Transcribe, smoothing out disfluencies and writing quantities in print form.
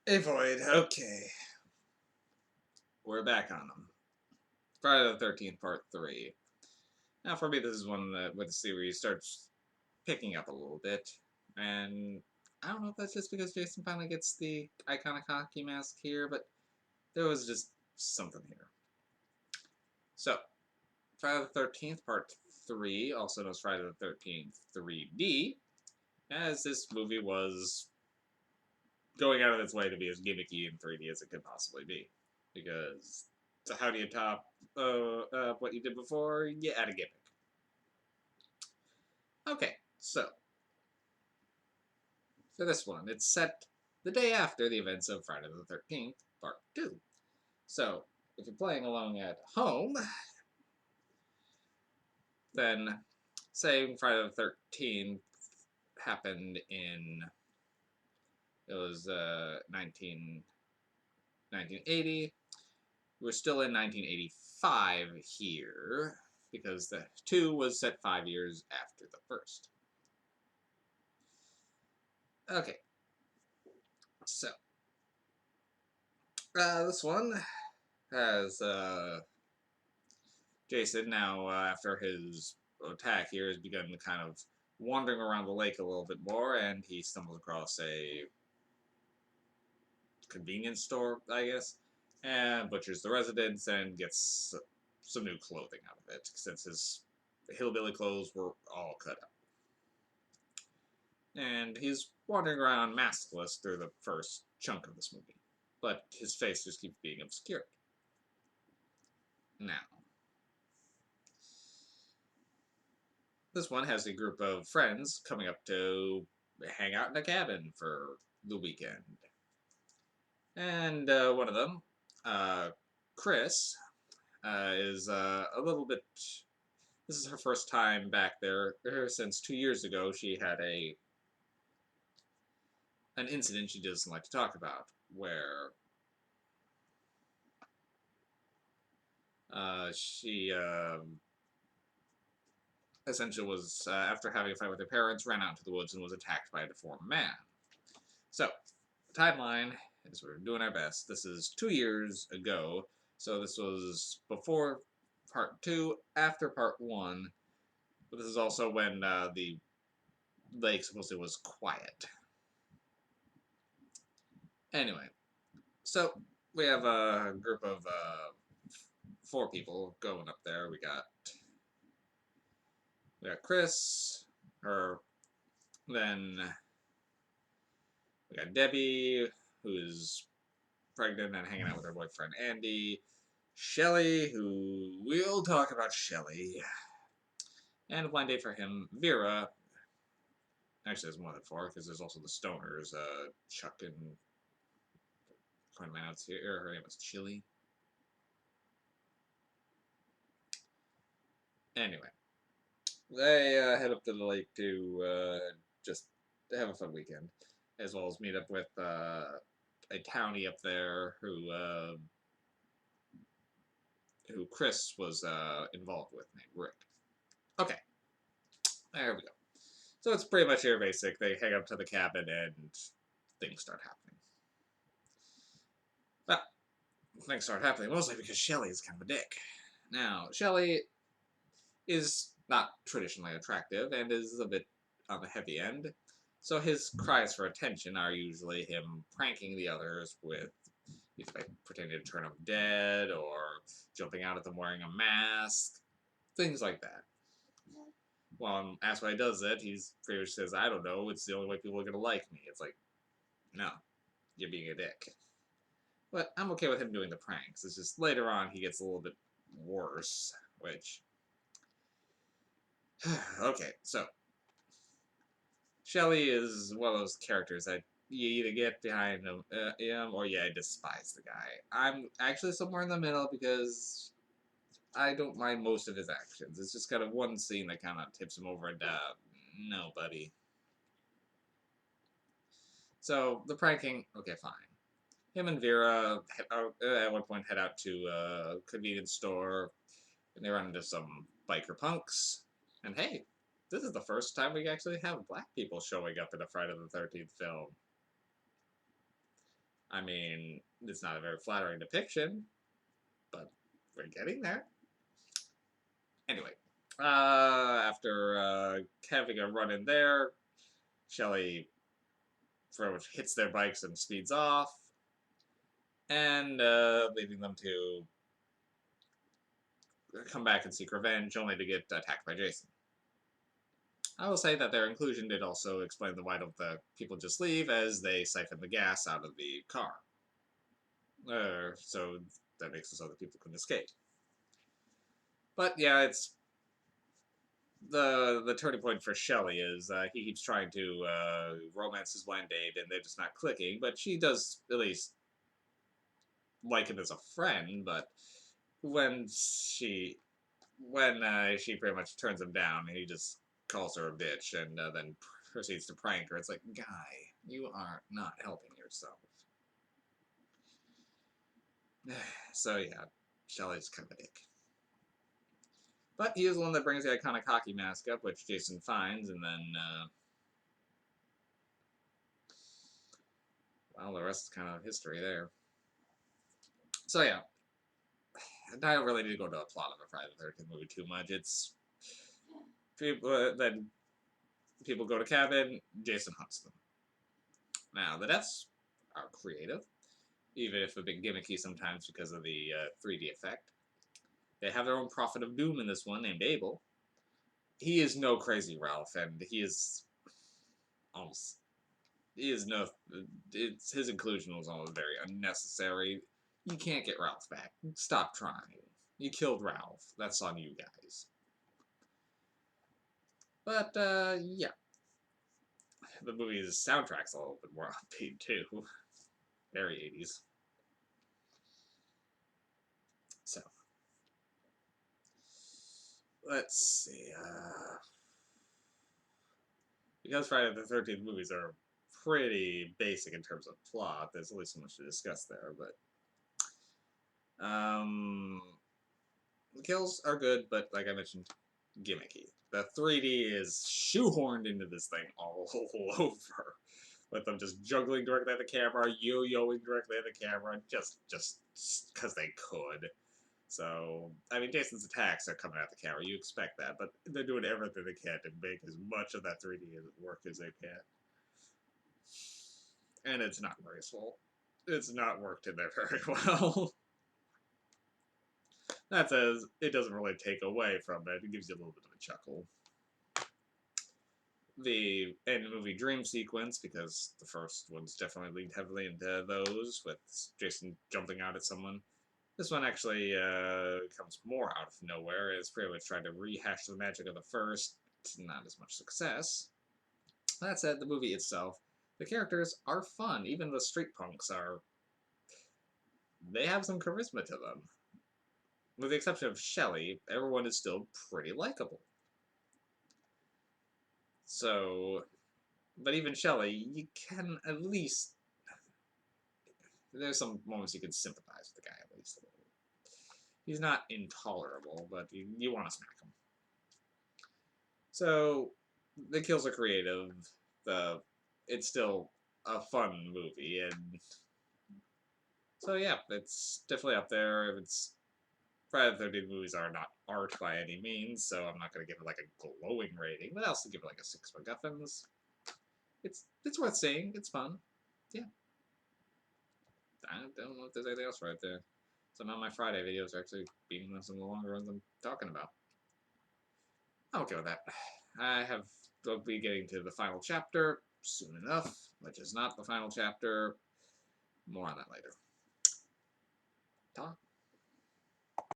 Avoid, okay. We're back on them. Friday the 13th, Part 3. Now, for me, this is one that, with the series, starts picking up a little bit. And I don't know if that's just because Jason finally gets the iconic hockey mask here, but there was just something here. So, Friday the 13th, Part 3, also known as Friday the 13th 3D, as this movie was going out of its way to be as gimmicky in 3D as it could possibly be. Because, so how do you top what you did before? You add a gimmick. Okay, so, for this one, it's set the day after the events of Friday the 13th, Part 2. So, if you're playing along at home, then say Friday the 13th happened in, it was 1980. We're still in 1985 here, because the 2 was set 5 years after the first. Okay, so, this one has Jason now, after his attack here, has begun kind of wandering around the lake a little bit more, and he stumbles across a convenience store, I guess, and butchers the residents and gets some new clothing out of it, since his hillbilly clothes were all cut up. And he's wandering around maskless through the first chunk of this movie, but his face just keeps being obscured. Now, this one has a group of friends coming up to hang out in a cabin for the weekend. And one of them, uh, Chris, is a little bit. This is her first time back there since 2 years ago. She had an incident she doesn't like to talk about, where she essentially was, after having a fight with her parents, ran out into the woods and was attacked by a deformed man. So, the timeline is we're doing our best. This is 2 years ago, so this was before part 2, after part 1, but this is also when the lake supposedly was quiet. Anyway, so we have a group of 4 people going up there. We got Chris, her, then we got Debbie, who's pregnant and hanging out with her boyfriend Andy, Shelly, who we'll talk about Shelly, and a blind date for him, Vera. Actually, there's more than 4 because there's also the stoners, Chuck and find my notes here. Her name is Chili. Anyway, they head up to the lake to just have a fun weekend, as well as meet up with a townie up there who Chris was involved with, named Rick. Okay, there we go. So it's pretty much your basic. They hang up to the cabin and things start happening. Well, things start happening mostly because Shelly is kind of a dick. Now, Shelly is not traditionally attractive and is a bit on the heavy end. So his cries for attention are usually him pranking the others with either by pretending to turn up dead or jumping out at them wearing a mask, things like that. Well, asked why he does it, he's pretty much says, "I don't know. It's the only way people are gonna like me." It's like, no, you're being a dick. But I'm okay with him doing the pranks. It's just later on he gets a little bit worse, which okay, so Shelly is one of those characters that you either get behind him or you despise the guy. I'm actually somewhere in the middle because I don't mind most of his actions. It's just kind of one scene that kind of tips him over and no, buddy. So the pranking, okay, fine. Him and Vera at one point head out to a convenience store and they run into some biker punks. And hey, this is the first time we actually have black people showing up in a Friday the 13th film. I mean, it's not a very flattering depiction, but we're getting there. Anyway, after having a run in there, Shelley pretty much hits their bikes and speeds off, and leading them to come back and seek revenge, only to get attacked by Jason. I will say that their inclusion did also explain the why don't the people just leave, as they siphon the gas out of the car. So that makes it so that people can escape. But yeah, it's the turning point for Shelley is he keeps trying to romance his blind date, and they're just not clicking. But she does at least like him as a friend. But when she she pretty much turns him down, he just calls her a bitch and then proceeds to prank her. It's like, guy, you are not helping yourself. So yeah, Shelley's kind of a dick. But he is the one that brings the iconic hockey mask up, which Jason finds, and then, well, the rest is kind of history there. So yeah, I don't really need to go to a plot of a Friday the 13th movie too much. It's people, then people go to cabin, Jason hunts them. Now, the deaths are creative, even if a bit gimmicky sometimes because of the 3D effect. They have their own prophet of doom in this one, named Abel. He is no crazy Ralph, and he is almost... He is no... his inclusion was almost very unnecessary. You can't get Ralph back. Stop trying. You killed Ralph. That's on you guys. But, yeah. The movie's soundtrack's a little bit more upbeat, too. Very 80s. So. Let's see, because Friday the 13th movies are pretty basic in terms of plot, there's only so much to discuss there, but the kills are good, but like I mentioned, gimmicky. The 3D is shoehorned into this thing all over, with them just juggling directly at the camera, yo-yoing directly at the camera, just because they could. So, I mean, Jason's attacks are coming at the camera. You expect that, but they're doing everything they can to make as much of that 3D work as they can. And it's not graceful. It's not worked in there very well. That says, it doesn't really take away from it. It gives you a little bit of a chuckle. The end movie dream sequence, because the first one's definitely leaned heavily into those, with Jason jumping out at someone. This one actually comes more out of nowhere. It's pretty much trying to rehash the magic of the first. It's not as much success. That said, the movie itself, the characters are fun. Even the street punks are... They have some charisma to them. With the exception of Shelley, everyone is still pretty likable. So, but even Shelley, you can at least... There's some moments you can sympathize with the guy at least a little. He's not intolerable, but you want to smack him. So, the kills are creative. It's still a fun movie, and so yeah, it's definitely up there. It's Friday the 13th movies are not art by any means, so I'm not going to give it like a glowing rating, but I'll still give it like a 6 MacGuffins. It's worth seeing. It's fun. Yeah. I don't know if there's anything else right there. Somehow my Friday videos are actually being some of the longer ones I'm talking about. I'm okay with that. We'll be getting to the final chapter soon enough, which is not the final chapter. More on that later. Talk.